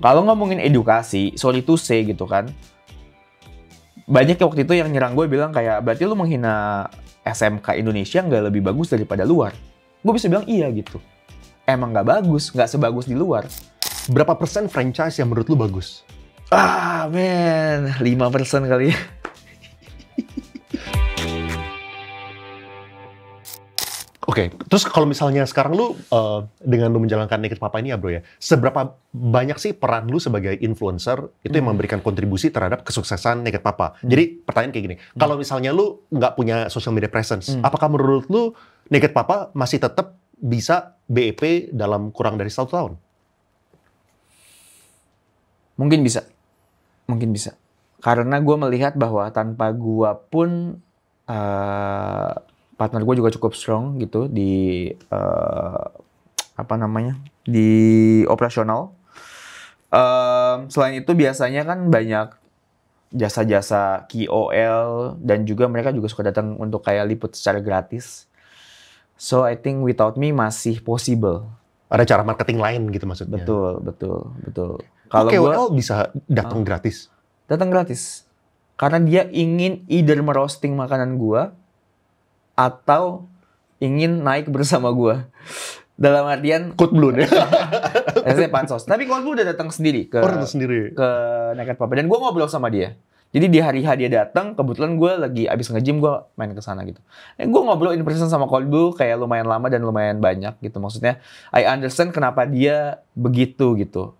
Kalau ngomongin edukasi, sorry to say gitu kan, banyak yang waktu itu yang nyerang gue bilang kayak, berarti lu menghina SMK Indonesia nggak lebih bagus daripada luar? Gue bisa bilang iya gitu. Emang nggak bagus, nggak sebagus di luar. Berapa persen franchise yang menurut lu bagus? Ah, men, 5% kali ya. Oke, terus kalau misalnya sekarang lu dengan lu menjalankan Naked Papa ini ya bro ya, seberapa banyak sih peran lu sebagai influencer itu yang memberikan kontribusi terhadap kesuksesan Naked Papa? Jadi pertanyaan kayak gini, kalau misalnya lu nggak punya social media presence, apakah menurut lu Naked Papa masih tetap bisa BEP dalam kurang dari 1 tahun? Mungkin bisa. Mungkin bisa. Karena gue melihat bahwa tanpa gue pun partner gue juga cukup strong gitu di di operasional. Selain itu biasanya kan banyak jasa-jasa KOL dan juga mereka juga suka datang untuk kayak liput secara gratis. So I think without me masih possible. Ada cara marketing lain gitu maksudnya? Betul. Kalau KOL bisa datang gratis? Datang gratis. Karena dia ingin either merosting makanan gua atau ingin naik bersama gua. Dalam artian Code Blue ya? Saya pansos. Tapi Code Blue udah datang sendiri ke Naked Papa. Dan gua ngobrol sama dia. Jadi di hari H dia datang, kebetulan gue lagi abis nge-gym, gue main ke sana gitu. Gue ngobrol in person sama Code Blue kayak lumayan lama dan lumayan banyak gitu. Maksudnya, I understand kenapa dia begitu gitu.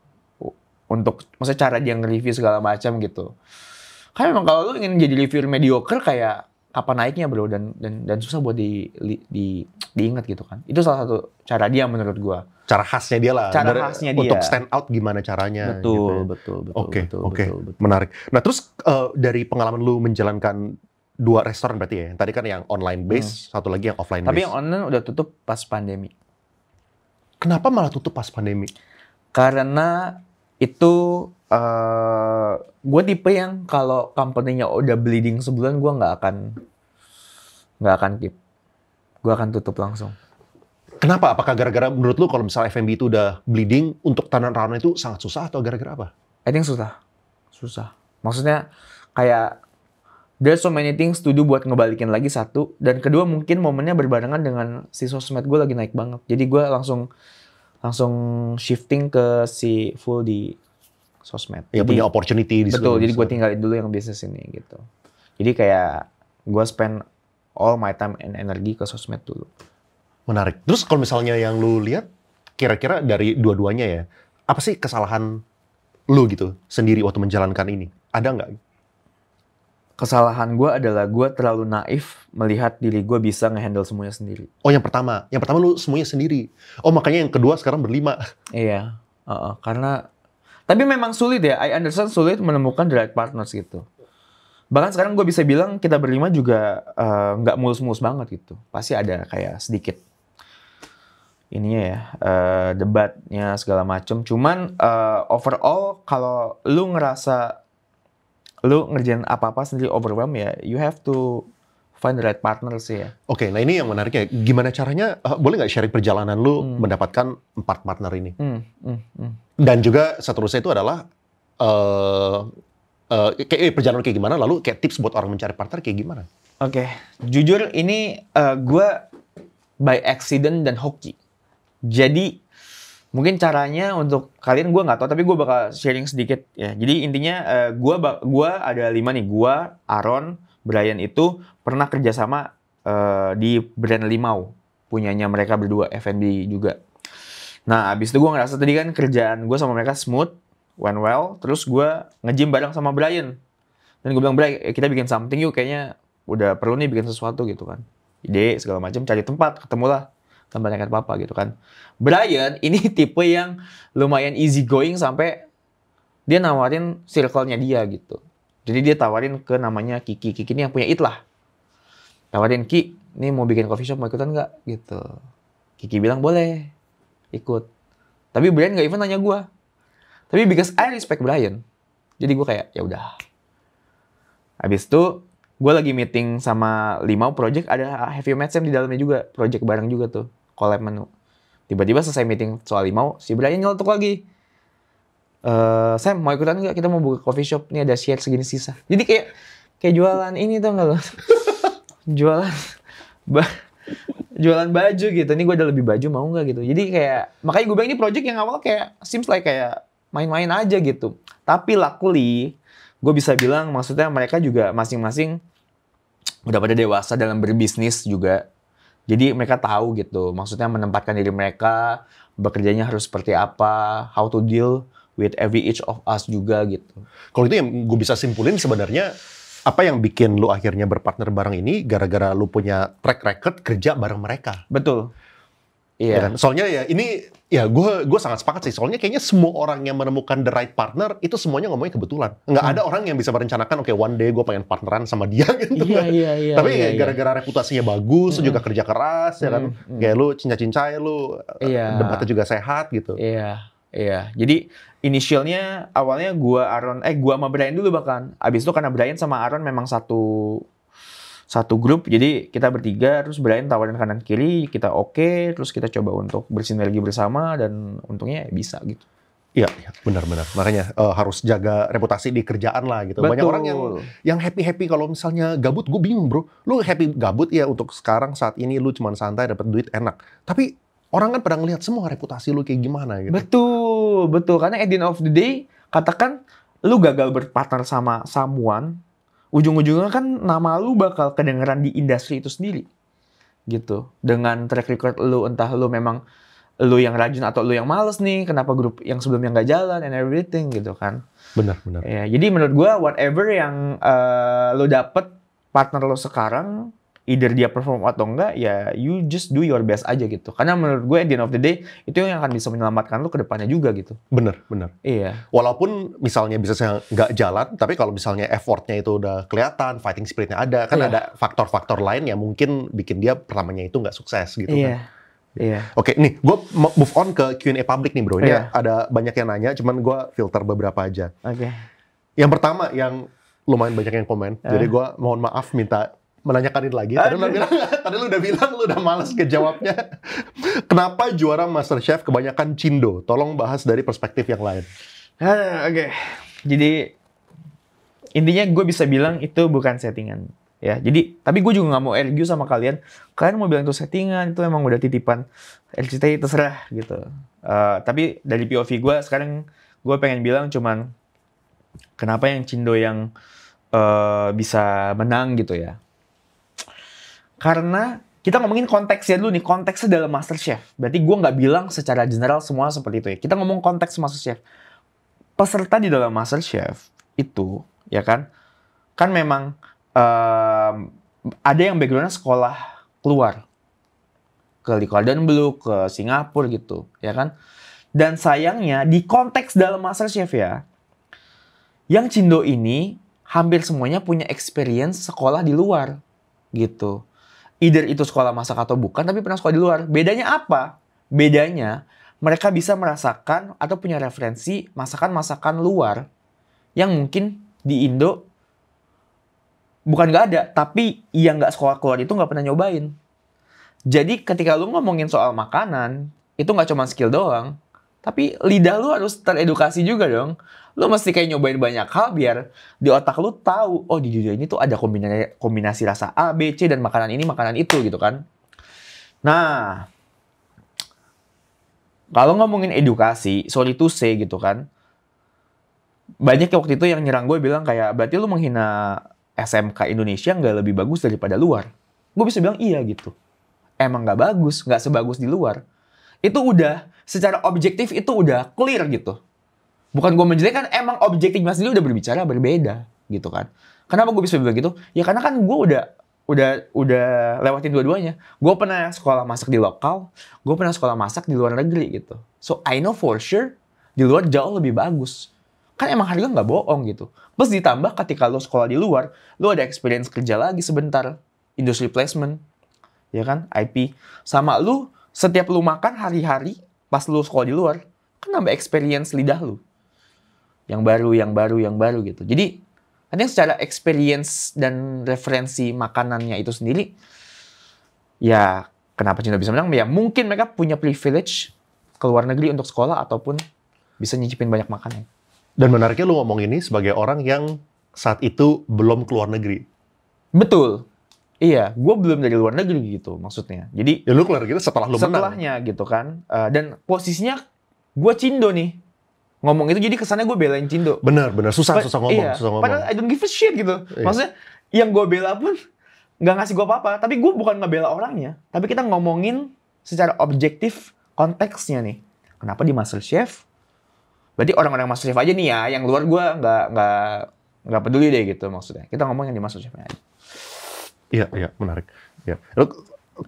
Maksudnya cara dia nge-review segala macam gitu. Karena memang kalau lu ingin jadi reviewer mediocre kayak kapan naiknya bro, dan susah buat diingat gitu kan. Itu salah satu cara dia menurut gue. Cara khasnya dia lah. Cara khasnya dia. Untuk stand out gimana caranya. Betul. Oke. Menarik. Nah terus dari pengalaman lu menjalankan 2 restoran berarti ya? Tadi kan yang online base, satu lagi yang offline base. Tapi yang online udah tutup pas pandemi. Kenapa malah tutup pas pandemi? Karena itu gue tipe yang kalau company-nya udah bleeding sebulan gue nggak akan keep. Gue akan tutup langsung. Kenapa? Apakah gara-gara menurut lu kalau misalnya F&B itu udah bleeding, untuk turnaround itu sangat susah atau gara-gara apa? I think susah. Maksudnya kayak there's so many things to do buat ngebalikin lagi satu, dan kedua mungkin momennya berbarengan dengan si sosmed gue lagi naik banget. Jadi gue langsung shifting ke si full di sosmed. Ya punya opportunity di situ. Betul, jadi gue tinggalin dulu yang bisnis ini gitu. Jadi kayak gue spend all my time and energy ke sosmed dulu. Menarik. Terus kalau misalnya yang lu lihat, kira-kira dari dua-duanya ya, apa sih kesalahan lu gitu sendiri waktu menjalankan ini? Ada nggak? Kesalahan gue adalah gue terlalu naif melihat diri gue bisa ngehandle semuanya sendiri. Oh yang pertama lu semuanya sendiri. Oh makanya yang kedua sekarang berlima. Iya, karena tapi memang sulit ya. I understand sulit menemukan the right partners gitu. Bahkan sekarang gue bisa bilang kita berlima juga nggak mulus-mulus banget gitu. Pasti ada kayak sedikit ininya ya, debatnya segala macem. Cuman overall kalau lu ngerasa lu ngerjain apa-apa sendiri overwhelm ya, you have to find the right partner sih ya. Oke, nah ini yang menariknya. Gimana caranya, boleh nggak sharing perjalanan lu mendapatkan 4 partner ini? Dan juga seterusnya itu adalah perjalanan kayak gimana, lalu kayak tips buat orang mencari partner kayak gimana? Oke, jujur ini gue by accident dan hoki. Jadi mungkin caranya untuk kalian gue nggak tahu, tapi gue bakal sharing sedikit ya. Jadi intinya gue ada 5 nih. Gue, Aaron, Brian itu pernah kerjasama di brand Limau, punyanya mereka berdua, F&B juga. Nah abis itu gue ngerasa tadi kan kerjaan gue sama mereka smooth, went well. Terus gue nge-gym bareng sama Brian. Dan gue bilang, Brian kita bikin something yuk, kayaknya udah perlu nih bikin sesuatu gitu kan. Ide segala macam, cari tempat, ketemulah tempat Naked Papa gitu kan. Brian ini tipe yang lumayan easy going sampai dia nawarin circle-nya dia gitu. Jadi dia tawarin ke namanya Kiki. Kiki ini yang punya It lah. Tawarin, Ki, ini mau bikin coffee shop, mau ikutan nggak? Gitu. Kiki bilang boleh, ikut. Tapi Brian nggak even nanya gue. Tapi because I respect Brian, jadi gue kayak ya udah. Habis itu gue lagi meeting sama Limau project, ada Heavy Mad Sam di dalamnya juga, project bareng juga tuh, collab menu. Tiba-tiba selesai meeting soal Limau, si Brian nyeletuk lagi. Sam mau ikutan nggak? Kita mau buka coffee shop, nih ada share segini sisa. Jadi kayak jualan ini tuh nggak lo? Jualan jualan baju gitu. Ini gue ada lebih baju, mau nggak gitu. Jadi kayak makanya gue bilang ini project yang awal kayak seems like kayak main-main aja gitu. Tapi luckily gue bisa bilang maksudnya mereka juga masing-masing udah pada dewasa dalam berbisnis juga. Jadi mereka tahu gitu. Maksudnya menempatkan diri mereka, bekerjanya harus seperti apa, how to deal with every each of us juga gitu. Kalau itu yang gue bisa simpulin sebenarnya apa yang bikin lu akhirnya berpartner bareng ini gara-gara lu punya track record kerja bareng mereka. Betul. Ya Iya. kan? Soalnya ya ini ya gue sangat sepakat sih. Soalnya kayaknya semua orang yang menemukan the right partner itu semuanya ngomongnya kebetulan. Nggak ada orang yang bisa merencanakan oke, one day gue pengen partneran sama dia gitu. Iya. Tapi iya. gara-gara reputasinya bagus, lu juga kerja keras ya kan. Kayak lu cincai-cincai, lu debatnya juga sehat gitu. Iya. Jadi initialnya awalnya gua sama Brian dulu bahkan. Abis itu karena Brian sama Aaron memang satu grup, jadi kita bertiga, terus Brian tawarin kanan kiri, kita oke, terus kita coba untuk bersinergi bersama dan untungnya ya bisa gitu. Iya, benar-benar. Makanya harus jaga reputasi di kerjaan lah gitu. Banyak orang yang happy kalau misalnya gabut, gue bingung bro. Lu happy gabut ya untuk sekarang saat ini lu cuma santai dapat duit enak. Tapi orang kan pada ngelihat semua reputasi lu kayak gimana gitu. Betul. Karena at the end of the day, katakan lu gagal berpartner sama someone, ujung-ujungnya kan nama lu bakal kedengeran di industri itu sendiri. Gitu. Dengan track record lu, entah lu memang lu yang rajin atau lu yang males nih, kenapa grup yang sebelumnya nggak jalan and everything gitu kan. Benar. Ya, jadi menurut gua whatever yang lu dapet partner lu sekarang, either dia perform atau enggak, ya you just do your best aja gitu. Karena menurut gue at the end of the day, itu yang akan bisa menyelamatkan lu ke depannya juga gitu. Benar. Iya. Walaupun misalnya bisa nggak jalan, tapi kalau misalnya effortnya itu udah kelihatan, fighting spiritnya ada, kan ada faktor-faktor lain yang mungkin bikin dia pertamanya itu nggak sukses gitu kan. Iya. Oke, nih gue move on ke Q&A public nih bro. Ini Iya. ada banyak yang nanya, cuman gue filter beberapa aja. Oke. Yang pertama yang lumayan banyak yang komen, jadi gue mohon maaf minta menanyakan ini lagi. Tadi lu udah bilang lu udah malas kejawabnya. Kenapa juara MasterChef kebanyakan Cindo? Tolong bahas dari perspektif yang lain. Oke. Jadi intinya gue bisa bilang itu bukan settingan. Ya, jadi tapi gue juga nggak mau argue sama kalian. Kalian mau bilang itu settingan, itu emang udah titipan RCTI, terserah gitu. Tapi dari POV gue sekarang gue pengen bilang cuman kenapa yang Cindo yang bisa menang gitu ya. Karena kita ngomongin konteksnya dulu nih, konteksnya dalam MasterChef. Berarti gue nggak bilang secara general semua seperti itu ya. Kita ngomong konteks MasterChef. Peserta di dalam MasterChef itu, ya kan memang ada yang backgroundnya sekolah keluar. Ke Licorden Blue, ke Singapura gitu, ya kan. Dan sayangnya di konteks dalam MasterChef ya, yang Cindo ini hampir semuanya punya experience sekolah di luar gitu. Either itu sekolah masak atau bukan, tapi pernah sekolah di luar. Bedanya apa? Bedanya mereka bisa merasakan atau punya referensi masakan-masakan luar yang mungkin di Indo bukan nggak ada, tapi yang nggak sekolah keluar itu nggak pernah nyobain. Jadi ketika lu ngomongin soal makanan, itu nggak cuma skill doang, tapi lidah lu harus teredukasi juga dong. Lu mesti kayak nyobain banyak hal biar di otak lu tahu, oh di dunia ini tuh ada kombinasi rasa A, B, C, dan makanan ini, makanan itu gitu kan. Nah, kalau ngomongin edukasi, sorry to say gitu kan, banyak waktu itu yang nyerang gue bilang kayak, berarti lu menghina SMK Indonesia nggak lebih bagus daripada luar. Gue bisa bilang iya gitu. Emang nggak bagus, nggak sebagus di luar. Itu udah, secara objektif itu udah clear gitu. Bukan gue menjelekkan, emang objektif Mas Dili udah berbicara berbeda gitu kan. Kenapa gue bisa bilang gitu? Ya karena kan gue udah lewatin dua-duanya. Gue pernah sekolah masak di lokal, gue pernah sekolah masak di luar negeri gitu. So I know for sure di luar jauh lebih bagus. Kan emang harga nggak bohong gitu. Plus ditambah ketika lo sekolah di luar, lo ada experience kerja lagi sebentar, industry placement, ya kan, IP. Sama lo setiap lo makan hari-hari pas lo sekolah di luar, kan nambah experience lidah lo. Yang baru gitu. Jadi artinya secara experience dan referensi makanannya itu sendiri, ya kenapa Cindo bisa menang? Ya mungkin mereka punya privilege ke luar negeri untuk sekolah ataupun bisa nyicipin banyak makanan. Dan menariknya lu ngomong ini sebagai orang yang saat itu belum keluar negeri. Betul. Iya, gue belum dari luar negeri gitu maksudnya. Jadi Ya lu keluar negeri setelah lu menang. setelahnya gitu kan. Dan posisinya gue Cindo nih. Ngomong itu jadi kesannya gue belain Cindo. Benar, susah ngomong, Iya, susah ngomong. padahal I don't give a shit gitu. Iya. Maksudnya yang gue bela pun nggak ngasih gue apa-apa. Tapi gue bukan ngebela orangnya. Tapi kita ngomongin secara objektif konteksnya nih. Kenapa di MasterChef? Berarti orang-orang MasterChef aja nih ya. Yang luar gue nggak peduli deh gitu maksudnya. Kita ngomong yang di MasterChef-nya aja. Iya, menarik. Ya. Lu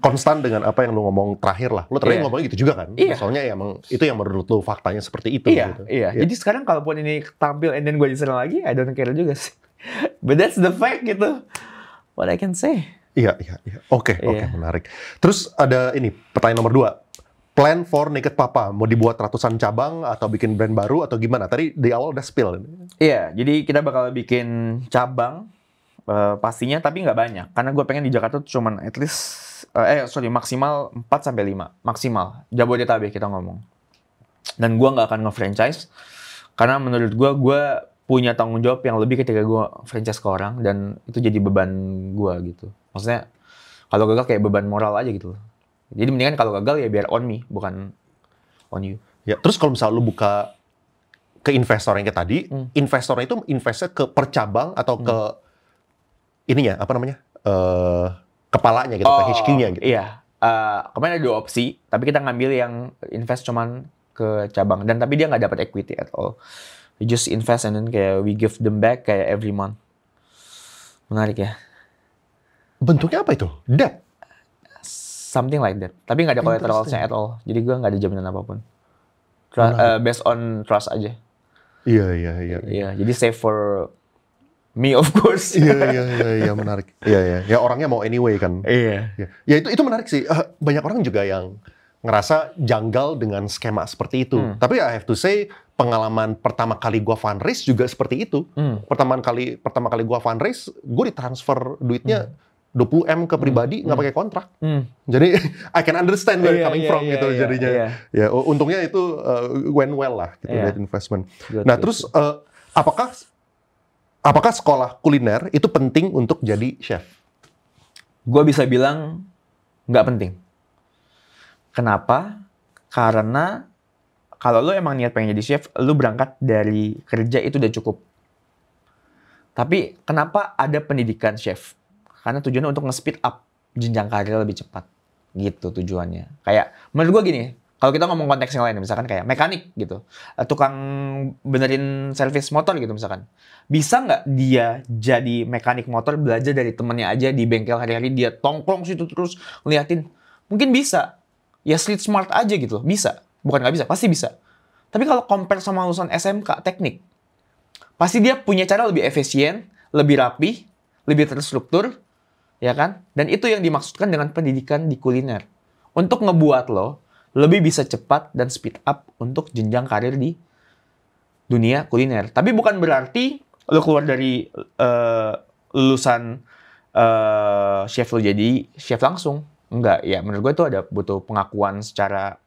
konstan dengan apa yang lu ngomong terakhir lah. Lu terakhir ngomongnya gitu juga kan? Iya. Soalnya ya emang itu yang menurut lu faktanya seperti itu. Iya, gitu. iya. Jadi sekarang kalaupun ini tampil and then gue diserang lagi, I don't care juga sih. But that's the fact gitu. What I can say. Iya. Oke, menarik. Terus ada ini, pertanyaan nomor 2. Plan for Naked Papa, mau dibuat ratusan cabang atau bikin brand baru atau gimana? Tadi di awal udah spill. Iya, jadi kita bakal bikin cabang pastinya, tapi nggak banyak. Karena gue pengen di Jakarta tuh cuman at least, maksimal 4-5. Maksimal. Jabodetabek kita ngomong. Dan gue nggak akan nge-franchise. Karena menurut gue punya tanggung jawab yang lebih ketika gue franchise ke orang. Dan itu jadi beban gue gitu. Maksudnya, kalau gagal kayak beban moral aja gitu. Jadi mendingan kalau gagal ya biar on me, bukan on you. Ya, terus kalau misalnya lu buka ke investor yang kayak tadi, investornya itu investnya ke per cabang atau ke ininya, apa namanya? Kepalanya gitu, ke HQ-nya gitu. Iya. Kemarin ada 2 opsi, tapi kita ngambil yang invest cuman ke cabang. Dan tapi dia nggak dapat equity at all. We just invest and then kayak we give them back kayak every month. Menarik ya. Bentuknya apa itu? Debt? Something like that. Tapi nggak ada collateralnya at all. Jadi gue nggak ada jaminan apapun. Based on trust aja. Iya. Jadi save for me of course. Iya, menarik. Iya. Ya orangnya mau anyway kan. Iya. Ya itu menarik sih. Banyak orang juga yang ngerasa janggal dengan skema seperti itu. Tapi I have to say, pengalaman pertama kali gua fundraise juga seperti itu. Pertama kali gua fundraise, gua ditransfer duitnya 20M ke pribadi, nggak pakai kontrak. Jadi I can understand where you're coming from gitu jadinya. Ya untungnya itu went well lah gitu that investment. Nah terus apakah sekolah kuliner itu penting untuk jadi chef? Gue bisa bilang nggak penting. Kenapa? Karena kalau lo emang niat pengen jadi chef, lo berangkat dari kerja itu udah cukup. Tapi kenapa ada pendidikan chef? Karena tujuannya untuk nge-speed up jenjang karir lebih cepat. Gitu tujuannya. Kayak, menurut gue gini, kalau kita ngomong konteks yang lain, misalkan kayak mekanik gitu. Tukang benerin servis motor gitu misalkan. Bisa nggak dia jadi mekanik motor belajar dari temennya aja di bengkel hari-hari, dia tongkrong situ terus ngeliatin? Mungkin bisa. Ya street smart aja gitu, bisa. Bukan nggak bisa, pasti bisa. Tapi kalau compare sama lulusan SMK, teknik, pasti dia punya cara lebih efisien, lebih rapi, lebih terstruktur, ya kan? Dan itu yang dimaksudkan dengan pendidikan di kuliner. Untuk ngebuat lo lebih bisa cepat dan speed up untuk jenjang karir di dunia kuliner. Tapi bukan berarti lo keluar dari lulusan chef lo jadi chef langsung. Enggak, ya menurut gue itu ada butuh pengakuan secara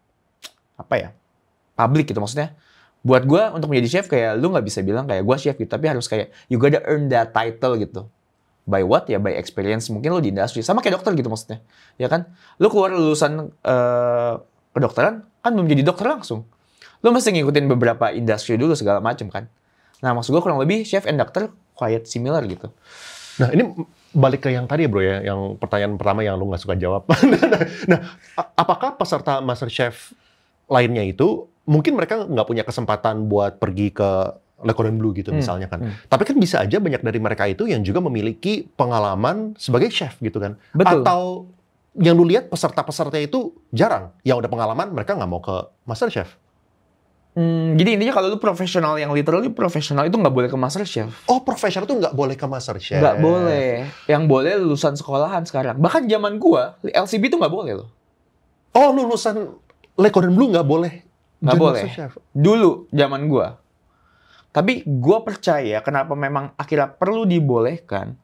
publik gitu maksudnya. Buat gue untuk menjadi chef kayak lu nggak bisa bilang kayak gue chef gitu, tapi harus kayak you gotta earn that title gitu. By what? Ya by experience. Mungkin lo di industri. Sama kayak dokter gitu maksudnya. Ya kan? Lo keluar lulusan kedokteran, kan belum jadi dokter langsung. Lo mesti ngikutin beberapa industri dulu segala macam kan. Nah maksud gue kurang lebih chef and doctor quite similar gitu. Nah ini balik ke yang tadi bro ya, yang pertanyaan pertama yang lo nggak suka jawab. Nah apakah peserta MasterChef lainnya itu, mungkin mereka nggak punya kesempatan buat pergi ke Le Cordon Bleu gitu misalnya kan. Tapi kan bisa aja banyak dari mereka itu yang juga memiliki pengalaman sebagai chef gitu kan. Betul. Atau yang lu lihat peserta-peserta itu jarang. Yang udah pengalaman mereka nggak mau ke MasterChef. Jadi intinya kalau lu profesional yang literally profesional itu nggak boleh ke MasterChef. Oh profesional tuh nggak boleh ke MasterChef? Nggak boleh. Yang boleh lulusan sekolahan sekarang. Bahkan zaman gua, LCB itu nggak boleh loh. Oh lulusan Le Cordon Bleu nggak boleh? Nggak boleh. MasterChef. Dulu zaman gua. Tapi gue percaya kenapa memang akhirnya perlu dibolehkan.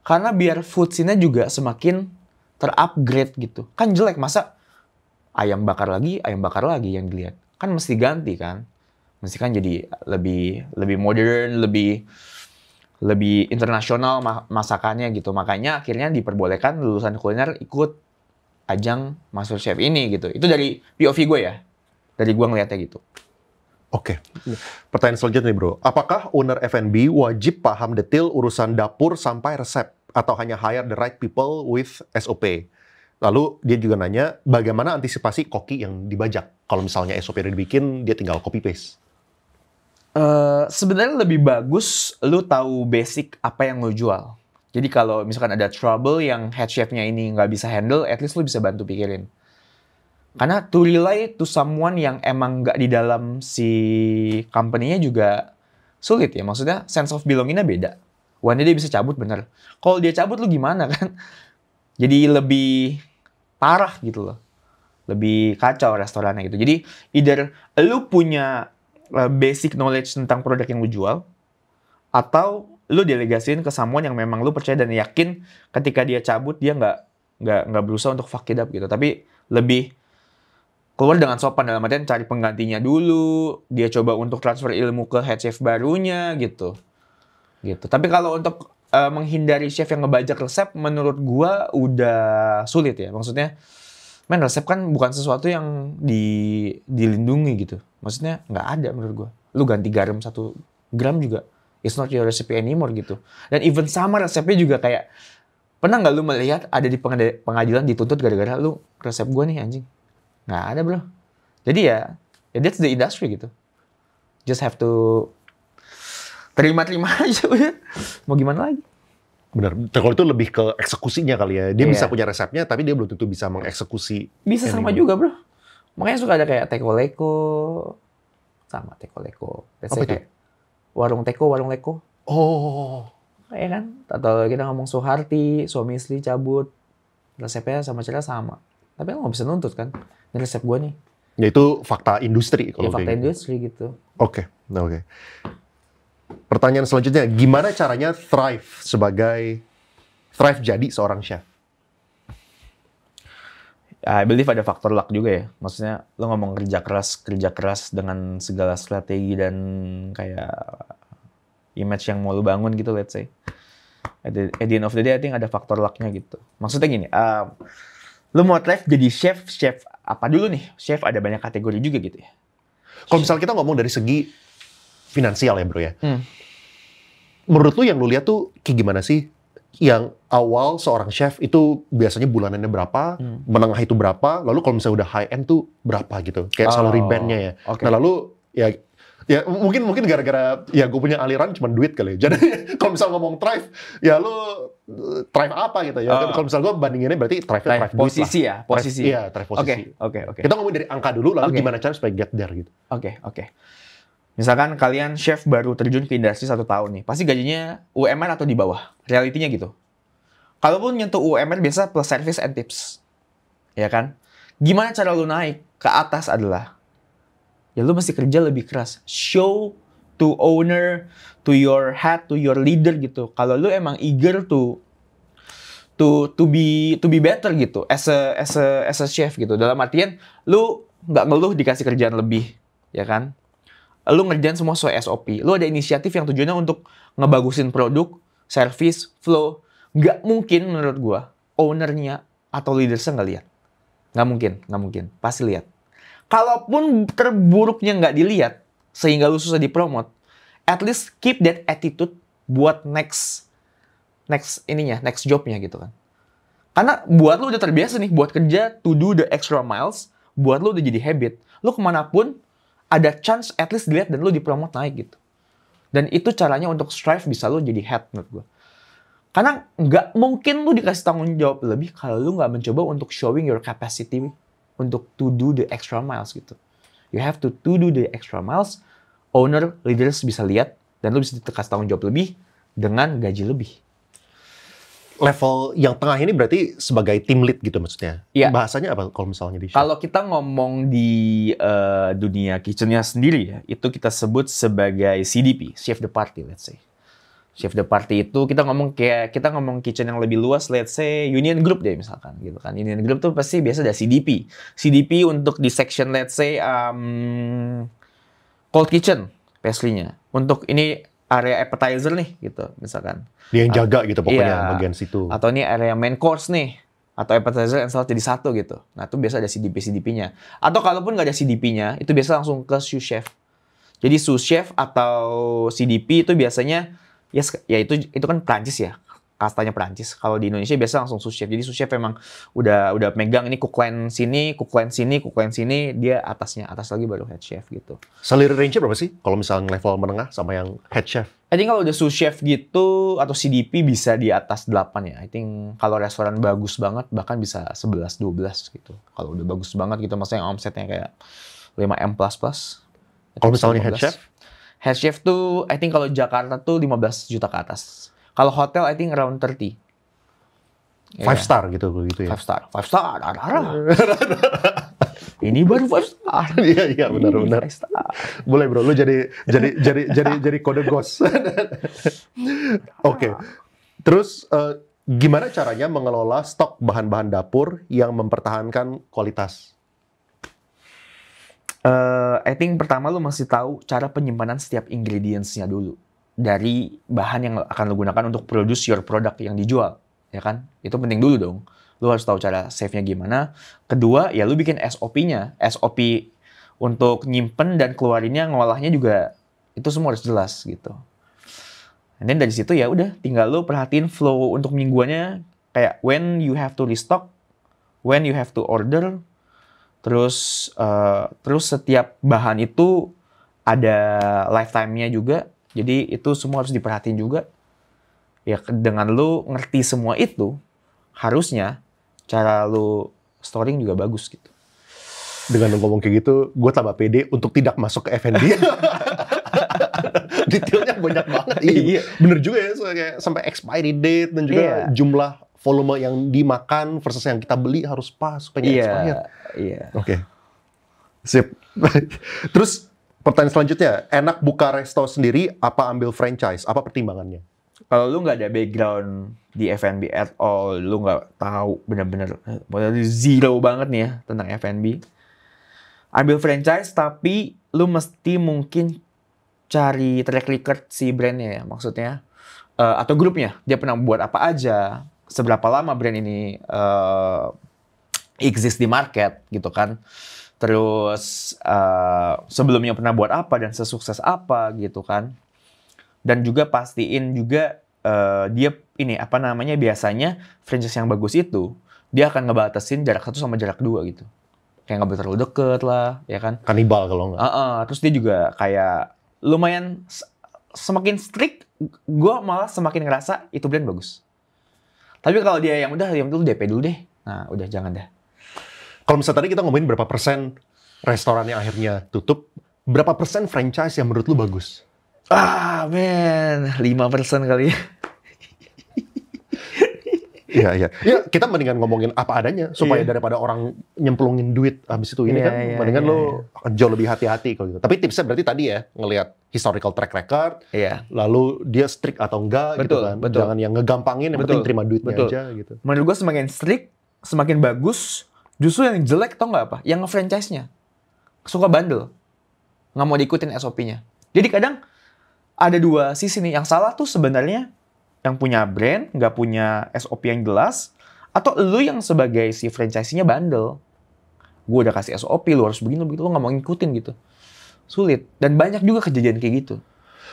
Karena biar food scene-nya juga semakin terupgrade gitu. Kan jelek, masa ayam bakar lagi yang dilihat. Kan mesti ganti kan. mesti kan jadi lebih modern, lebih internasional masakannya gitu. Makanya akhirnya diperbolehkan lulusan kuliner ikut ajang MasterChef ini gitu. Itu dari POV gue ya. Dari gue ngeliatnya gitu. Oke. Pertanyaan selanjutnya nih bro. Apakah owner F&B wajib paham detail urusan dapur sampai resep? Atau hanya hire the right people with SOP? Lalu dia juga nanya, bagaimana antisipasi koki yang dibajak? Kalau misalnya SOP udah dibikin, dia tinggal copy paste. Sebenarnya lebih bagus lu tahu basic apa yang lu jual. Jadi kalau misalkan ada trouble yang head chef-nya ini nggak bisa handle, at least lu bisa bantu pikirin. Karena to rely to someone yang emang nggak di dalam si company-nya juga sulit ya. Maksudnya sense of belonging-nya beda. One day dia bisa cabut bener. Kalau dia cabut lu gimana kan? Jadi lebih parah gitu loh. Lebih kacau restorannya gitu. Jadi either lu punya basic knowledge tentang produk yang lu jual, atau lu delegasiin ke someone yang memang lu percaya dan yakin ketika dia cabut dia nggak berusaha untuk fuck it up gitu. Tapi lebih keluar dengan sopan, dalam artian cari penggantinya dulu, dia coba untuk transfer ilmu ke head chef barunya gitu. Tapi kalau untuk menghindari chef yang ngebajak resep, menurut gua udah sulit ya. Maksudnya, resep kan bukan sesuatu yang dilindungi gitu. Maksudnya nggak ada menurut gua. Lu ganti garam 1 gram juga, it's not your recipe anymore gitu. Dan even sama resepnya juga kayak, pernah nggak lu melihat ada di pengadilan dituntut gara-gara lu resep gua nih anjing? Nggak ada bro. Jadi ya that's the industry gitu. Just have to terima aja udah. Mau gimana lagi? Benar. Kalau itu lebih ke eksekusinya kali ya. Dia bisa punya resepnya, tapi dia belum tentu bisa mengeksekusi. Bisa sama juga bro. Makanya suka ada kayak teko leko. Sama teko leko. Biasanya kayak warung teko, warung leko. Oh. Kayak kan? Atau kita ngomong Soeharti, suami istri cabut. Resepnya sama cara sama. Tapi lo nggak bisa nuntut kan? Ini resep gue nih. Ya itu fakta industri. Ya fakta industri gitu. Oke. Pertanyaan selanjutnya, gimana caranya thrive jadi seorang chef? I believe ada faktor luck juga ya. Maksudnya lo ngomong kerja keras dengan segala strategi dan kayak image yang mau lo bangun gitu, let's say. At the end of the day, I think ada faktor lucknya gitu. Maksudnya gini, lo mau thrive jadi chef apa dulu nih? Chef ada banyak kategori juga gitu ya. Kalau misalnya kita ngomong dari segi finansial ya bro ya. Menurut lu yang lu lihat tuh kayak gimana sih? Yang awal seorang chef itu biasanya bulanannya berapa, menengah itu berapa, lalu kalau misalnya udah high end tuh berapa gitu. Kayak salary band-nya ya. Okay. Nah lalu ya mungkin gara-gara ya gue punya aliran cuma duit kali ya. Jadi kalau misalnya ngomong thrive, ya lu thrive apa gitu ya. Kalau misalnya gue bandinginnya berarti thrive posisi duit lah. Ya, posisi. Iya, thrive posisi. Oke. Kita ngomong dari angka dulu, lalu gimana cara supaya get there gitu. Oke. Misalkan kalian chef baru terjun ke industri 1 tahun nih, pasti gajinya UMR atau di bawah. Realitinya gitu. Kalaupun nyentuh UMR biasa plus service and tips. Ya kan? Gimana cara lu naik ke atas adalah, ya lu mesti kerja lebih keras. Show to owner, to your head, to your leader gitu. Kalau lu emang eager to be better gitu as a chef gitu. Dalam artian lu nggak ngeluh dikasih kerjaan lebih, ya kan? Lu ngerjain semua sesuai SOP. Lu ada inisiatif yang tujuannya untuk ngebagusin produk, service, flow. Nggak mungkin menurut gua ownernya atau leadersnya nggak lihat. Nggak mungkin. Pasti lihat. Kalaupun terburuknya nggak dilihat, sehingga lu susah dipromot, at least keep that attitude buat next jobnya gitu kan. Karena buat lu udah terbiasa nih, buat kerja to do the extra miles, buat lu udah jadi habit. Lu kemanapun, ada chance at least dilihat dan lu dipromot naik gitu. Dan itu caranya untuk strive bisa lu jadi head menurut gue. Karena nggak mungkin lu dikasih tanggung jawab lebih kalau lu nggak mencoba untuk showing your capacity untuk to do the extra miles gitu. You have to do the extra miles, owner, leaders bisa lihat, dan lu bisa dikasih tanggung jawab lebih dengan gaji lebih. Level yang tengah ini berarti sebagai team lead gitu maksudnya? Iya. Bahasanya apa kalau misalnya di chef? Kalau kita ngomong di dunia kitchennya sendiri ya, itu kita sebut sebagai CDP, Chef de Partie, let's say. Chef de Partie itu kita ngomong kitchen yang lebih luas, let's say Union Group deh misalkan gitu kan. Union Group tuh pasti biasa ada CDP. CDP untuk di section let's say cold kitchen pastry-nya. Untuk ini area appetizer nih gitu misalkan. Dia yang jaga gitu pokoknya Iya. bagian situ. Atau ini area main course nih. Atau appetizer and salad jadi satu gitu. Nah itu biasa ada CDP-CDP-nya. Atau kalaupun nggak ada CDP-nya, itu biasa langsung ke sous chef. Jadi sous chef atau CDP itu biasanya ya itu kan Prancis ya. Kastanya Prancis. Kalau di Indonesia biasa langsung sous chef. Jadi sous chef memang udah megang ini cook line sini, cook line sini, cook line sini, dia atas lagi baru head chef gitu. Salary range-nya berapa sih? Kalau misalnya level menengah sama yang head chef? I think kalau udah sous chef gitu atau CDP bisa di atas 8 ya. I think kalau restoran bagus banget bahkan bisa 11 12 gitu. Kalau udah bagus banget gitu maksudnya yang omsetnya kayak 5M plus. Kalau misalnya head chef? Head chef tuh I think kalau Jakarta tuh 15 juta ke atas. Kalau hotel I think around 30. Five star gitu ya. 5 star. Ada. Ini baru 5 star. Iya benar. 5 star. Boleh bro, lu jadi kode ghost. Oke. Terus gimana caranya mengelola stok bahan-bahan dapur yang mempertahankan kualitas? I think pertama lu masih tahu cara penyimpanan setiap ingredients-nya dulu. Dari bahan yang akan lu gunakan untuk produce your product yang dijual. Ya kan? Itu penting dulu dong. Lu harus tahu cara save-nya gimana. Kedua, ya lu bikin SOP-nya. SOP untuk nyimpen dan keluarinnya, ngolahnya juga itu semua harus jelas gitu. And then dari situ ya udah tinggal lu perhatiin flow untuk mingguannya kayak when you have to restock, when you have to order, terus setiap bahan itu ada lifetime-nya juga. Jadi itu semua harus diperhatiin juga. Ya dengan lu ngerti semua itu, harusnya cara lu storing juga bagus gitu. Dengan lu ngomong kayak gitu, gue tambah pede untuk tidak masuk ke F&B. Detailnya banyak banget. Iya. Bener juga ya, kayak sampai expiry date dan juga jumlah volume yang dimakan versus yang kita beli harus pas supaya expired. Iya. Oke. Sip. Terus pertanyaan selanjutnya, enak buka resto sendiri apa ambil franchise? Apa pertimbangannya? Kalau lu nggak ada background di F&B at all, lu nggak tahu bener-bener zero banget nih ya tentang F&B, ambil franchise tapi lu mesti mungkin cari track record si brandnya ya, maksudnya atau grupnya, dia pernah buat apa aja, seberapa lama brand ini exist di market gitu kan. Terus sebelumnya pernah buat apa dan sesukses apa gitu kan. Dan juga pastiin juga dia ini apa namanya, biasanya franchise yang bagus itu dia akan ngebatasin jarak 1 sama jarak 2 gitu. Kayak nggak boleh terlalu deket lah, ya kan. Kanibal kalau nggak. Terus dia juga kayak lumayan semakin strict, gue malah semakin ngerasa itu brand bagus. Tapi kalau dia yang udah dulu DP dulu deh, nah udah jangan dah. Kalau misalnya tadi kita ngomongin berapa persen restoran yang akhirnya tutup, berapa persen franchise yang menurut lu bagus? Men, 5% kali ya. Iya. Ya, kita mendingan ngomongin apa adanya supaya daripada orang nyemplungin duit habis itu ini mendingan lo jauh lebih hati-hati kalau gitu. Tapi tipsnya berarti tadi ya, ngelihat historical track record, lalu dia strict atau enggak gitu kan. Betul. Jangan yang ngegampangin, yang penting terima duitnya aja gitu. Menurut gue semakin strict, semakin bagus. Justru yang jelek tau nggak apa? Yang nge-franchise-nya suka bandel, nggak mau diikutin SOP-nya. Jadi kadang ada dua sisi nih. Yang salah tuh sebenarnya yang punya brand, nggak punya SOP yang jelas, atau lu yang sebagai si franchise-nya bandel. Gue udah kasih SOP, lu harus begini, begitu, lu nggak mau ngikutin gitu. Sulit. Dan banyak juga kejadian kayak gitu.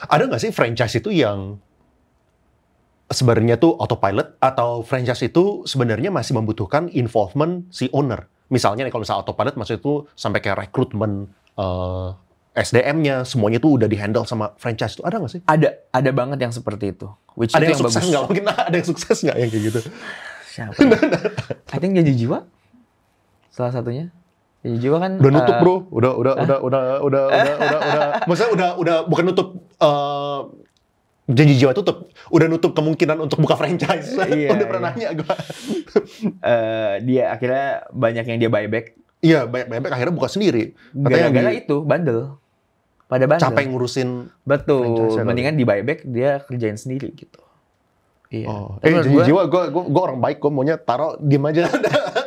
Ada nggak sih franchise itu yang sebenarnya tuh autopilot, atau franchise itu sebenarnya masih membutuhkan involvement si owner? Misalnya kalau misalnya autopilot, maksudnya itu sampai kayak rekrutmen SDM-nya, semuanya tuh udah di-handle sama franchise itu. Ada nggak sih? Ada banget yang seperti itu. Ada yang sukses nggak? Mungkin ada yang sukses nggak yang kayak gitu? Siapa? I think Janji Jiwa salah satunya. Janji Jiwa kan udah nutup bro, udah maksudnya udah bukan nutup. Janji Jiwa tutup, udah nutup kemungkinan untuk buka franchise. Udah pernah nanya gue. Dia akhirnya banyak yang dia buyback. Iya, banyak akhirnya buka sendiri. Gara-gara itu bandel. Pada bandel. Capek ngurusin. Betul. Mendingan di buyback, dia kerjain sendiri gitu. Iya. Janji Jiwa, gue orang baik, gue maunya taruh diem aja.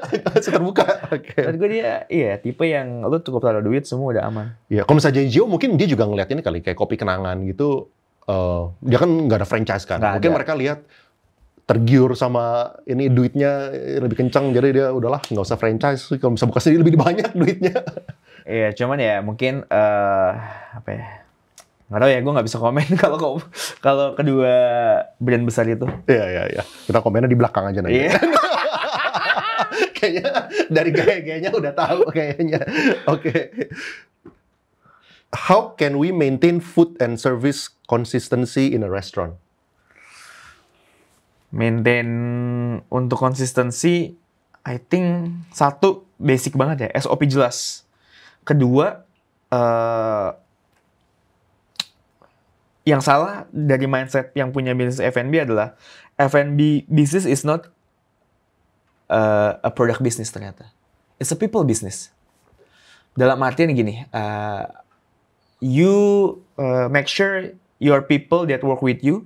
Masih terbuka. Oke. Menurut gue dia, iya tipe yang lu cukup taruh duit semua udah aman. Ya, kalau misalnya Gio mungkin dia juga ngeliat ini kali kayak kopi kenangan gitu. Dia kan nggak ada franchise kan. Nggak Mungkin ada. mereka lihat tergiur sama ini duitnya lebih kencang, jadi dia udahlah nggak usah franchise. Kalau bisa buka sendiri lebih banyak duitnya. Iya, cuman ya mungkin apa ya? Nggak tahu ya, gue nggak bisa komen kalau kedua brand besar itu. Iya. Kita komennya di belakang aja nanti. Iya. Kayaknya dari gaya-gayanya udah tahu kayaknya. Oke. How can we maintain food and service consistency in a restaurant? Maintain untuk konsistensi, I think satu basic banget ya, SOP jelas. Kedua, yang salah dari mindset yang punya bisnis F&B adalah F&B business is not a product business ternyata. It's a people business. Dalam artian gini, you make sure your people that work with you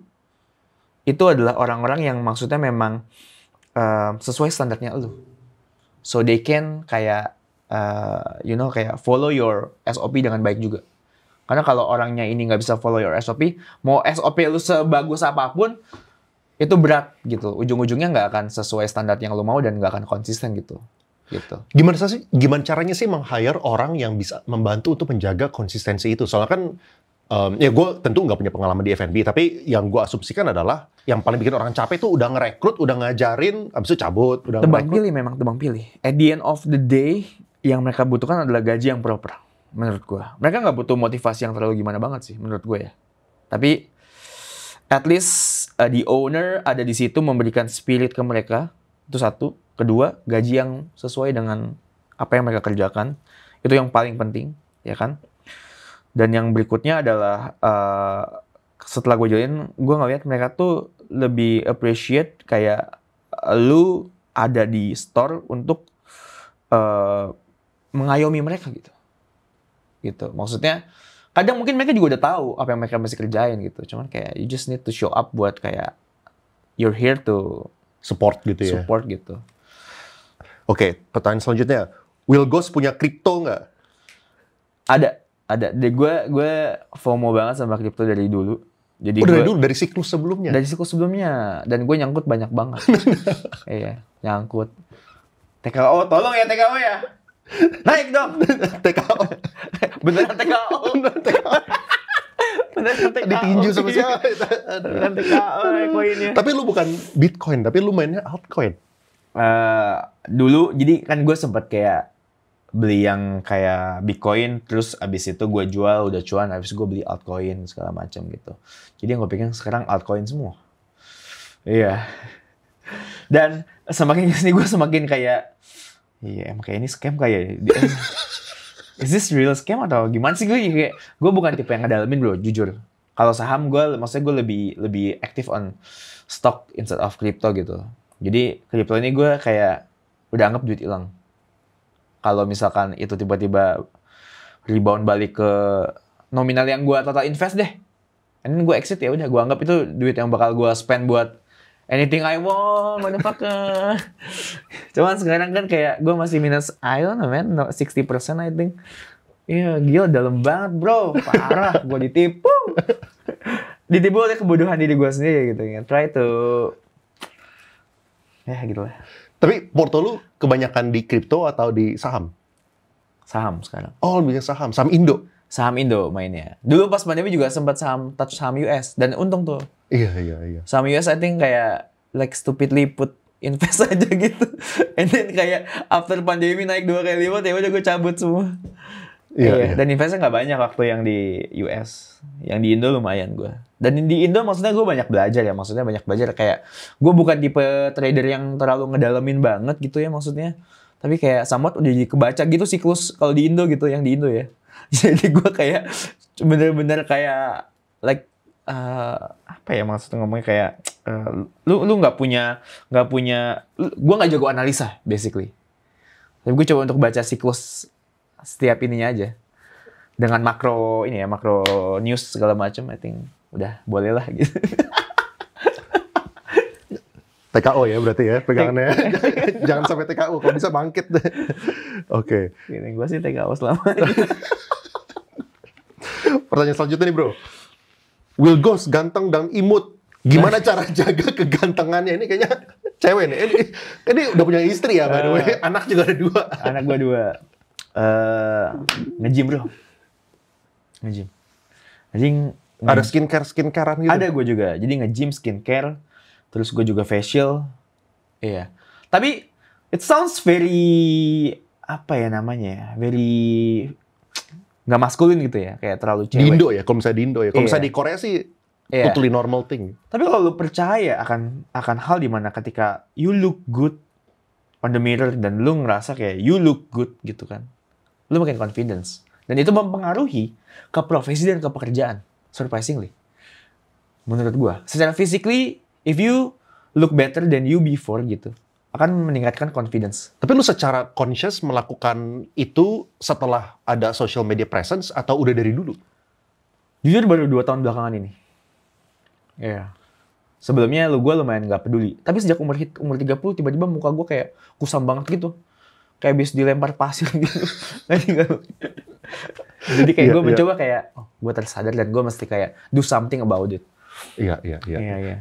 itu adalah orang-orang yang maksudnya memang sesuai standarnya lu. So they can kayak kayak follow your SOP dengan baik juga. Karena kalau orangnya ini nggak bisa follow your SOP, mau SOP lu sebagus apapun, itu berat gitu. Ujung-ujungnya nggak akan sesuai standar yang lu mau dan nggak akan konsisten gitu. Gimana caranya sih meng-hire orang yang bisa membantu untuk menjaga konsistensi itu? Soalnya kan, ya gue tentu nggak punya pengalaman di F&B, tapi yang gue asumsikan adalah yang paling bikin orang capek tuh udah ngerekrut, udah ngajarin, abis itu cabut, udah Tebang ngerekrut. pilih memang tebang pilih. At the end of the day, yang mereka butuhkan adalah gaji yang proper. Menurut gue. Mereka nggak butuh motivasi yang terlalu gimana banget sih, menurut gue ya. Tapi, at least the owner ada di situ memberikan spirit ke mereka. Itu satu. Kedua, gaji yang sesuai dengan apa yang mereka kerjakan. Itu yang paling penting, ya kan? Dan yang berikutnya adalah, setelah gue join, gue ngeliat mereka tuh lebih appreciate kayak lu ada di store untuk mengayomi mereka gitu. Maksudnya kadang mungkin mereka juga udah tahu apa yang mereka mesti kerjain gitu. Cuman kayak you just need to show up buat kayak you're here to Support gitu ya. support gitu. Oke, pertanyaan selanjutnya. Will Ghost punya kripto nggak? Ada. Gue FOMO banget sama kripto dari dulu. Jadi Dari dulu, dari siklus sebelumnya? Dari siklus sebelumnya. Dan gue nyangkut banyak banget. Iya, nyangkut. TKO, tolong ya TKO ya. Naik dong. TKO. Beneran TKO. Beneran TKO. Ditinju sama siapa? Beneran TKO naik koinnya. Tapi lu bukan Bitcoin, tapi lu mainnya altcoin. Dulu, jadi kan gue sempet kayak beli yang kayak Bitcoin, terus abis itu gue jual, udah cuan, abis gue beli altcoin, segala macam gitu. Jadi yang gue pikir sekarang altcoin semua. Iya. Dan semakin kesini gue semakin kayak, iya emang kayak ini scam kayak, is this real scam atau gimana sih gue? Kayak, gue bukan tipe yang ngedalamin bro, jujur. Kalau saham maksudnya gue lebih aktif on stock instead of crypto gitu. Jadi crypto ini gue kayak udah anggap duit hilang. Kalau misalkan itu tiba-tiba rebound balik ke nominal yang gue total invest deh. And gue exit ya udah, gue anggap itu duit yang bakal gue spend buat anything I want, motherfucker. Cuman sekarang kan kayak gue masih minus, I don't know man, 60% I think. Iya, gila dalam banget bro, parah, gue ditipu. Ditipu oleh kebodohan diri gue sendiri gitu ya. Try to, ya gitu lah. Tapi porto lu kebanyakan di kripto atau di saham? Saham sekarang. Oh, lebih ke saham. Saham Indo? Saham Indo mainnya. Dulu pas pandemi juga sempat touch saham US. Dan untung tuh. Iya. Saham US I think kayak like stupidly put invest aja gitu. And then kayak after pandemi naik 2 kali lipat ya udah gue cabut semua. Iya. Dan investnya nggak banyak waktu yang di US. Yang di Indo lumayan gue. Dan di Indo maksudnya gue banyak belajar ya. Maksudnya banyak belajar kayak gue bukan tipe trader yang terlalu ngedalamin banget gitu ya maksudnya. Tapi kayak somewhat udah kebaca gitu siklus kalau di Indo gitu, yang di Indo ya. Jadi gue kayak bener-bener kayak like apa ya maksudnya ngomongnya kayak lu nggak punya gue nggak jago analisa basically. Tapi gue coba untuk baca siklus setiap ininya aja dengan makro news segala macam. I think udah boleh lah gitu. TKO ya berarti ya pegangannya. Jangan sampai TKO, kalau bisa bangkit. Oke. Feeling gue sih TKO selama Pertanyaan selanjutnya nih bro. Will Ghost ganteng dan imut. Gimana cara jaga kegantengannya? Ini kayaknya cewek nih. Ini udah punya istri ya by the way. Anak juga ada 2. Anak gue 2. Nge-gym bro. Nge-gym. Ada skincare-skincarean gitu? Ada gue juga. Jadi nge-gym, skincare. Terus gue juga facial. Iya. Tapi it sounds very apa ya namanya ya? Very nggak maskulin gitu ya, kayak terlalu cewek. Di Indo ya, kalau misalnya di Indo ya. Kalau misalnya di Korea sih totally normal thing. Tapi kalau lu percaya akan hal dimana ketika you look good on the mirror dan lu ngerasa kayak you look good gitu kan, lu makin confidence. Dan itu mempengaruhi ke profesi dan ke pekerjaan, surprisingly. Menurut gua, secara physically, if you look better than you before gitu, akan meningkatkan confidence. Tapi lu secara conscious melakukan itu setelah ada social media presence atau udah dari dulu? Jujur baru 2 tahun belakangan ini. Iya. Sebelumnya gue lumayan gak peduli. Tapi sejak umur 30 tiba-tiba muka gue kayak kusam banget gitu. Kayak habis dilempar pasir gitu. Jadi kayak gue mencoba kayak, gue tersadar dan gue mesti kayak do something about it. Iya.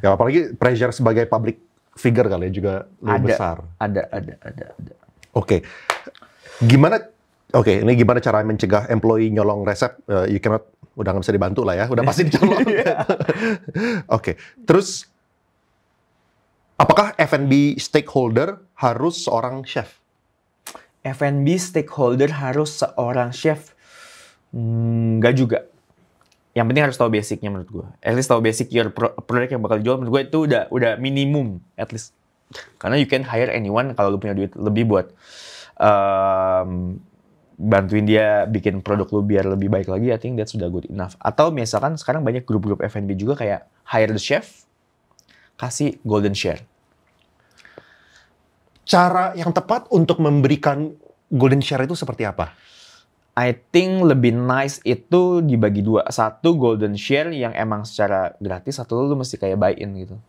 Ya apalagi pressure sebagai public figure kali ya juga lebih besar. Ada. Oke. Ini gimana cara mencegah employee nyolong resep? You cannot, udah nggak bisa dibantu lah ya, udah pasti dicolong. Oke. Terus, apakah F&B stakeholder harus seorang chef? F&B stakeholder harus seorang chef? Nggak juga. Yang penting harus tahu basicnya menurut gue. At least tahu basic your product yang bakal dijual. Menurut gue itu udah minimum at least. Karena you can hire anyone kalau lu punya duit lebih buat bantuin dia bikin produk lu biar lebih baik lagi. I think that's sudah good enough. Atau misalkan sekarang banyak grup-grup F&B juga kayak hire the chef, kasih golden share. Cara yang tepat untuk memberikan golden share itu seperti apa? I think lebih nice itu dibagi 2. 1 golden share yang emang secara gratis, 1 lu mesti kayak buy-in gitu.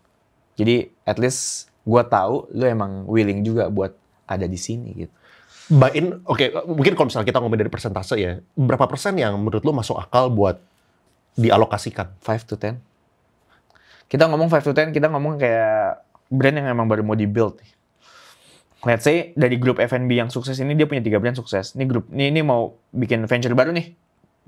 Jadi at least gue tahu lu emang willing juga buat ada di sini gitu. Buy-in, oke, mungkin kalau misalnya kita ngomong dari persentase ya, berapa persen yang menurut lu masuk akal buat dialokasikan? 5 to 10. Kita ngomong 5 to 10, kita ngomong kayak brand yang emang baru mau di-build nih. Let's say dari grup F&B yang sukses ini dia punya 3 brand sukses. Ini mau bikin venture baru nih.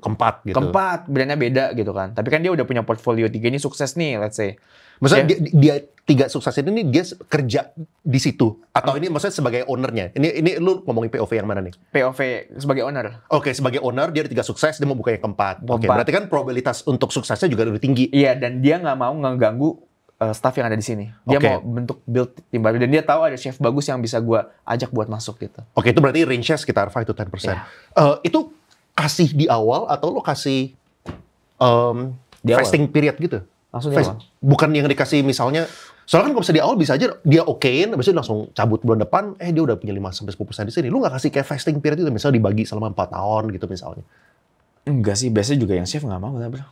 Keempat gitu. Brandnya beda gitu kan. Tapi kan dia udah punya portfolio 3 ini sukses nih, let's say. Maksudnya dia 3 sukses ini dia kerja di situ atau ini maksudnya sebagai ownernya? Ini lu ngomongin POV yang mana nih? POV sebagai owner. Oke, sebagai owner dia ada 3 sukses, dia mau buka yang keempat. Oke, berarti kan probabilitas untuk suksesnya juga lebih tinggi. Iya, dan dia nggak mau ngeganggu staff yang ada di sini. Dia mau bentuk build tim baru dan dia tahu ada chef bagus yang bisa gue ajak buat masuk gitu. Oke, itu berarti range-nya sekitar 5 to 10%. Yeah. Itu kasih di awal atau lo kasih fasting period gitu? Langsung di awal. Bukan yang dikasih misalnya, soalnya kan kalau misalnya di awal bisa aja dia okein, habis itu langsung cabut bulan depan, dia udah punya 5-10% di sini. Lu nggak kasih kayak fasting period itu, misalnya dibagi selama 4 tahun gitu misalnya. Enggak sih, biasanya juga yang chef nggak mau lah bro.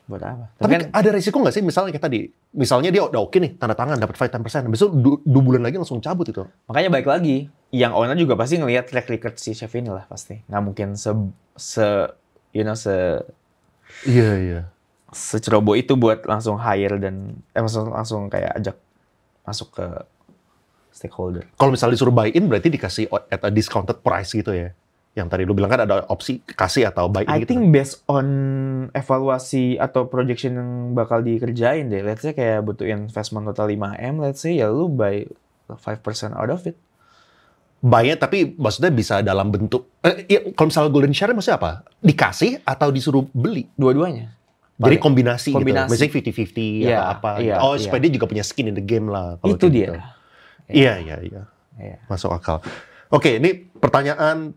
Buat apa? Tapi kan ada risiko nggak sih misalnya kayak tadi, misalnya dia udah oke nih, tanda tangan dapat 5-10%, habis itu 2 bulan lagi langsung cabut itu. Makanya balik lagi, yang owner juga pasti ngelihat track record si chef ini lah pasti. Nggak mungkin Iya. Seceroboh itu buat langsung hire dan langsung kayak ajak masuk ke stakeholder. Kalau misalnya disuruh buy-in berarti dikasih at a discounted price gitu ya? Yang tadi lu bilang kan ada opsi kasih atau buy-in I gitu. think based on evaluasi atau projection yang bakal dikerjain deh. Let's say kayak butuh investment total 5M, let's say ya lu buy 5% out of it. Buy-nya tapi maksudnya bisa dalam bentuk, kalau misalnya golden share maksudnya apa? Dikasih atau disuruh beli? Dua-duanya. Jadi kombinasi gitu, misalnya 50-50 atau apa. Supaya dia juga punya skin in the game lah. Itu dia. Gitu. Iya. Masuk akal. Oke, ini pertanyaan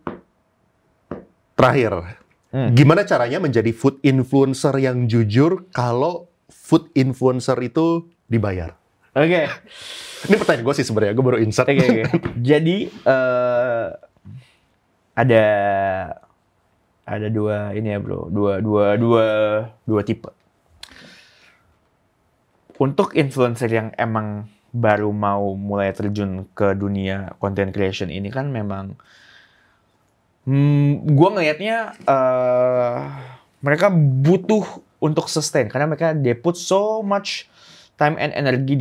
terakhir. Gimana caranya menjadi food influencer yang jujur kalau food influencer itu dibayar? Oke. Ini pertanyaan gue sih sebenarnya, gue baru insert. Oke. Jadi ada 2 ini ya bro, dua tipe. Untuk influencer yang emang baru mau mulai terjun ke dunia content creation ini kan memang gue ngelihatnya mereka butuh untuk sustain karena mereka they put so much time and energy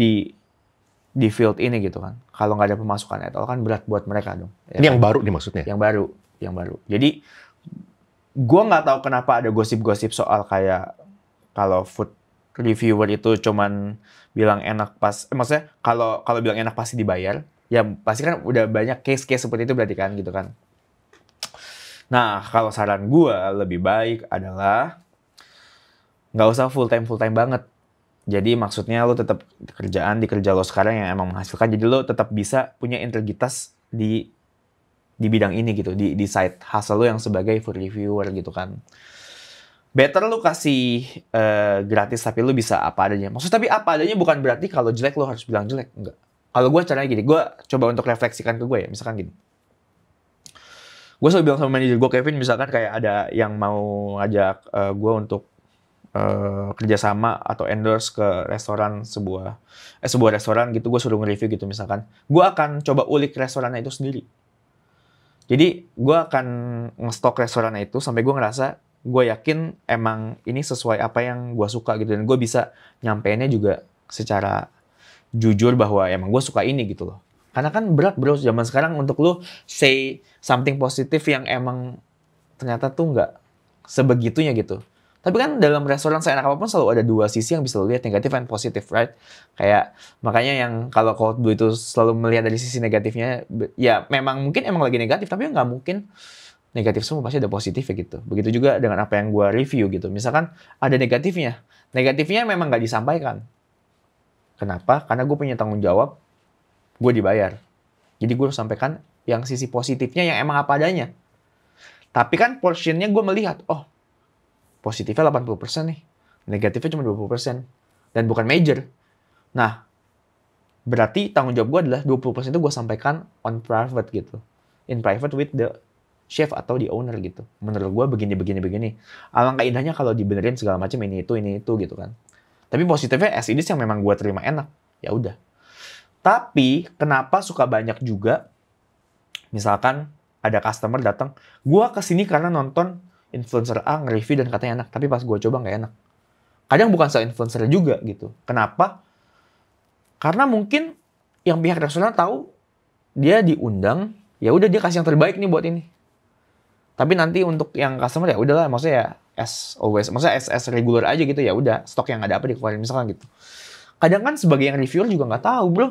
di field ini gitu kan. Kalau nggak ada pemasukan at all kan berat buat mereka dong. Ini yang baru nih maksudnya? Yang baru. Jadi gue nggak tahu kenapa ada gosip-gosip soal kayak kalau food reviewer itu cuman bilang enak maksudnya kalau bilang enak pasti dibayar. Ya pasti kan udah banyak case-case seperti itu berarti kan gitu kan. Nah, kalau saran gue lebih baik adalah nggak usah full time banget. Jadi maksudnya lo tetap di kerja lo sekarang yang emang menghasilkan. Jadi lo tetap bisa punya integritas di bidang ini gitu, di side hustle lo yang sebagai food reviewer gitu kan. Better lo kasih gratis tapi lo bisa apa adanya. Maksudnya tapi apa adanya bukan berarti kalau jelek lo harus bilang jelek, enggak. Kalau gue caranya gini, gue coba untuk refleksikan ke gue ya, misalkan gini. Gue selalu bilang sama manajer gue Kevin, misalkan kayak ada yang mau ngajak gue untuk kerjasama atau endorse ke restoran sebuah restoran gitu, gue suruh nge-review gitu misalkan. Gue akan coba ulik restorannya itu sendiri. Jadi gue akan nge-stok restorannya itu sampai gue ngerasa gue yakin emang ini sesuai apa yang gue suka gitu dan gue bisa nyampeinnya juga secara jujur bahwa emang gue suka ini gitu loh. Karena kan berat bro zaman sekarang untuk lu say something positif yang emang ternyata tuh nggak sebegitunya gitu. Tapi kan dalam restoran seenak apapun selalu ada dua sisi yang bisa lu lihat, negatif dan positif, right? Kayak makanya yang kalau Coldblue itu selalu melihat dari sisi negatifnya, ya memang mungkin emang lagi negatif, tapi nggak mungkin negatif semua, pasti ada positifnya gitu. Begitu juga dengan apa yang gua review gitu. Misalkan ada negatifnya memang nggak disampaikan. Kenapa? Karena gue punya tanggung jawab, gue dibayar. Jadi gue harus sampaikan yang sisi positifnya yang emang apa adanya. Tapi kan portionnya gue melihat, oh positifnya 80% nih, negatifnya cuma 20%. Dan bukan major. Nah, berarti tanggung jawab gue adalah 20% itu gue sampaikan on private gitu. In private with the chef atau the owner gitu. Menurut gue begini. Alangkah indahnya kalau dibenerin segala macam ini itu gitu kan. Tapi positifnya as it is yang memang gue terima enak. Ya udah. Tapi kenapa suka banyak juga misalkan ada customer datang, gue kesini karena nonton influencer A nge-review dan katanya enak, tapi pas gue coba nggak enak. Kadang bukan soal influencer juga gitu. Kenapa? Karena mungkin yang pihak restoran tahu dia diundang, ya udah dia kasih yang terbaik nih buat ini. Tapi nanti untuk yang customer ya udahlah, maksudnya ya as always, maksudnya as regular aja gitu ya udah stok yang ada apa dikeluarin misalkan gitu. Kadang kan sebagai yang reviewer juga nggak tahu bro.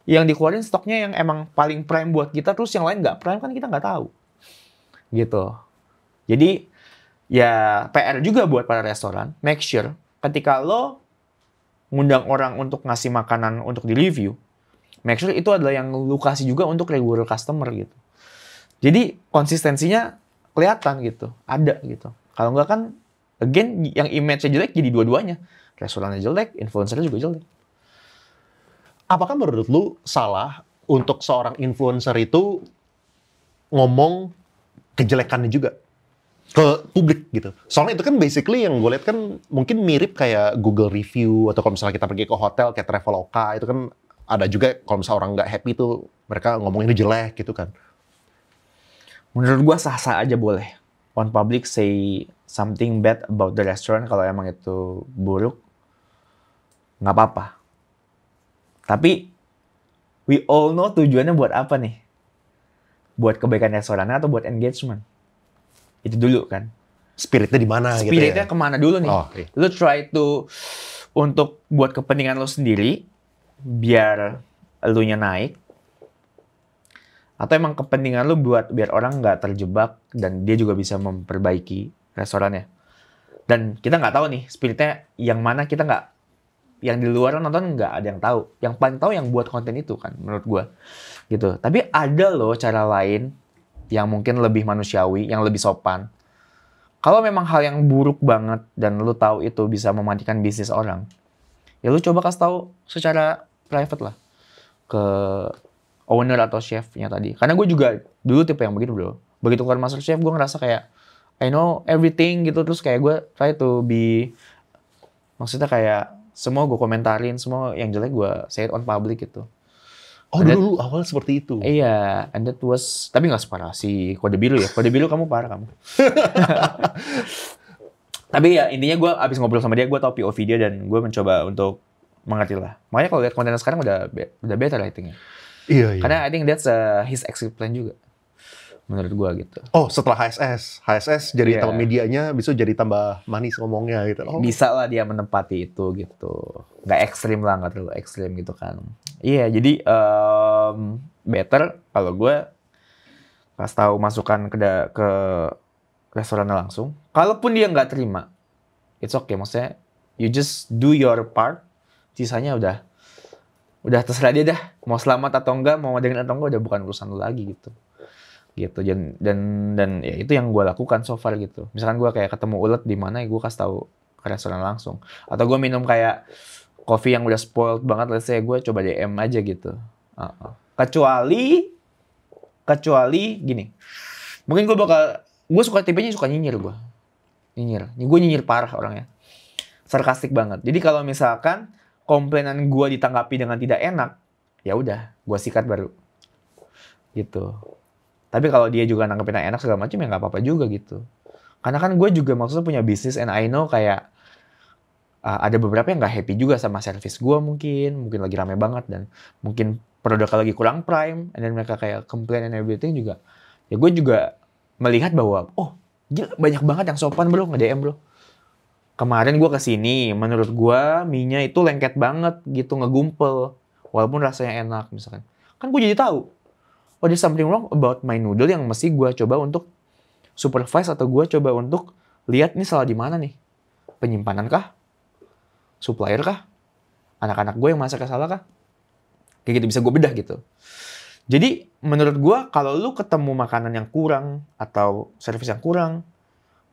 Yang dikeluarin stoknya yang emang paling prime buat kita, terus yang lain nggak prime kan kita nggak tahu. Gitu. Jadi, ya PR juga buat para restoran, make sure ketika lo ngundang orang untuk ngasih makanan untuk di-review, make sure itu adalah yang lo kasih juga untuk regular customer gitu. Jadi, konsistensinya kelihatan gitu, ada gitu. Kalau nggak kan, again, yang image-nya jelek jadi dua-duanya. Restorannya jelek, influencer-nya juga jelek. Apakah menurut lu salah untuk seorang influencer itu ngomong kejelekannya juga ke publik gitu? Soalnya itu kan basically yang gue lihat kan mungkin mirip kayak Google review atau kalau misalnya kita pergi ke hotel kayak Traveloka itu kan ada juga kalau misalnya orang nggak happy tuh mereka ngomongin ini jelek gitu kan. Menurut gue sah-sah aja boleh. On public say something bad about the restaurant kalau emang itu buruk, nggak apa-apa. Tapi, we all know tujuannya buat apa nih? Buat kebaikan restorannya atau buat engagement? Itu dulu kan. Spiritnya di mana gitu ya? Spiritnya kemana dulu nih? Oh, okay. Lu try to, untuk buat kepentingan lo sendiri, biar elunya naik. Atau emang kepentingan lu buat biar orang nggak terjebak dan dia juga bisa memperbaiki restorannya. Dan kita nggak tahu nih, spiritnya yang mana kita nggak, yang di luar nonton nggak ada yang tahu. Yang paling tahu yang buat konten itu kan, menurut gue. Gitu. Tapi ada loh cara lain yang mungkin lebih manusiawi, yang lebih sopan. Kalau memang hal yang buruk banget dan lu tahu itu bisa mematikan bisnis orang, ya lu coba kasih tahu secara private lah ke owner atau chefnya tadi. Karena gue juga dulu tipe yang begitu bro. Begitu keluar master chef gue ngerasa kayak I know everything gitu, terus kayak gue try to be, maksudnya kayak semua gue komentarin, semua yang jelek gue say it on public gitu. Oh, dulu awal seperti itu. Iya, and that was, tapi nggak separah si Kode Biru ya. Kode Biru kamu parah kamu. Tapi ya intinya gue abis ngobrol sama dia, gue tau POV dia dan gue mencoba untuk mengerti lah. Makanya kalau lihat kontennya sekarang udah better I think ya. Iya. Karena I think that's his exit plan juga. Menurut gua gitu. Oh, setelah HSS jadi Iya. tambah medianya, bisa jadi tambah manis ngomongnya gitu. Oh. Bisa lah dia menempati itu gitu. Nggak ekstrim lah, nggak terlalu ekstrim gitu kan. Iya, jadi better kalau gua pas tahu masukan ke restorannya langsung. Kalaupun dia nggak terima, it's okay. Maksudnya, you just do your part. Sisanya udah terserah dia dah. Mau selamat atau enggak, mau dengerin atau enggak, udah bukan urusan lu lagi gitu. Dan ya itu yang gue lakukan so far gitu. Misalkan gue kayak ketemu ulet di mana, ya gue kasih tahu ke restoran langsung. Atau gue minum kayak kopi yang udah spoiled banget, let's say gue coba DM aja gitu. Kecuali gini, mungkin gue suka tipenya suka nyinyir gue. Gue nyinyir parah orangnya. Sarkastik banget. Jadi kalau misalkan komplainan gue ditanggapi dengan tidak enak, ya udah, gue sikat baru. Gitu. Tapi kalau dia juga nanggepin enak segala macam ya nggak apa-apa juga gitu. Karena kan gue juga maksudnya punya bisnis and I know kayak ada beberapa yang nggak happy juga sama service gue mungkin lagi rame banget dan mungkin produknya lagi kurang prime and then mereka kayak complain and everything juga. Ya gue juga melihat bahwa gila, banyak banget yang sopan bro nge-DM bro. Kemarin gue kesini, menurut gue mie-nya itu lengket banget gitu ngegumpel walaupun rasanya enak misalkan. Kan gue jadi tahu. Oh, there's something wrong about my noodle yang mesti gue coba untuk supervise atau gue coba untuk lihat ini salah di mana nih. Penyimpanan kah? Supplier kah? Anak-anak gue yang masaknya salah kah? Kayak gitu, bisa gue bedah gitu. Jadi, menurut gue, kalau lu ketemu makanan yang kurang atau service yang kurang,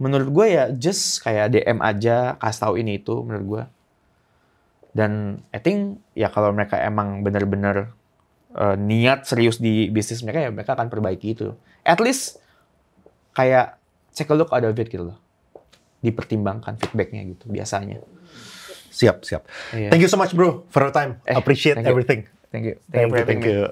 menurut gue ya just kayak DM aja, kasih tahu ini itu, menurut gue. Dan I think, ya kalau mereka emang bener-bener niat serius di bisnis mereka, ya mereka akan perbaiki itu. At least kayak take a look out of it gitu loh. Dipertimbangkan feedbacknya gitu biasanya. Siap. Yeah. Thank you so much bro for your time. Appreciate everything. Thank you for having me.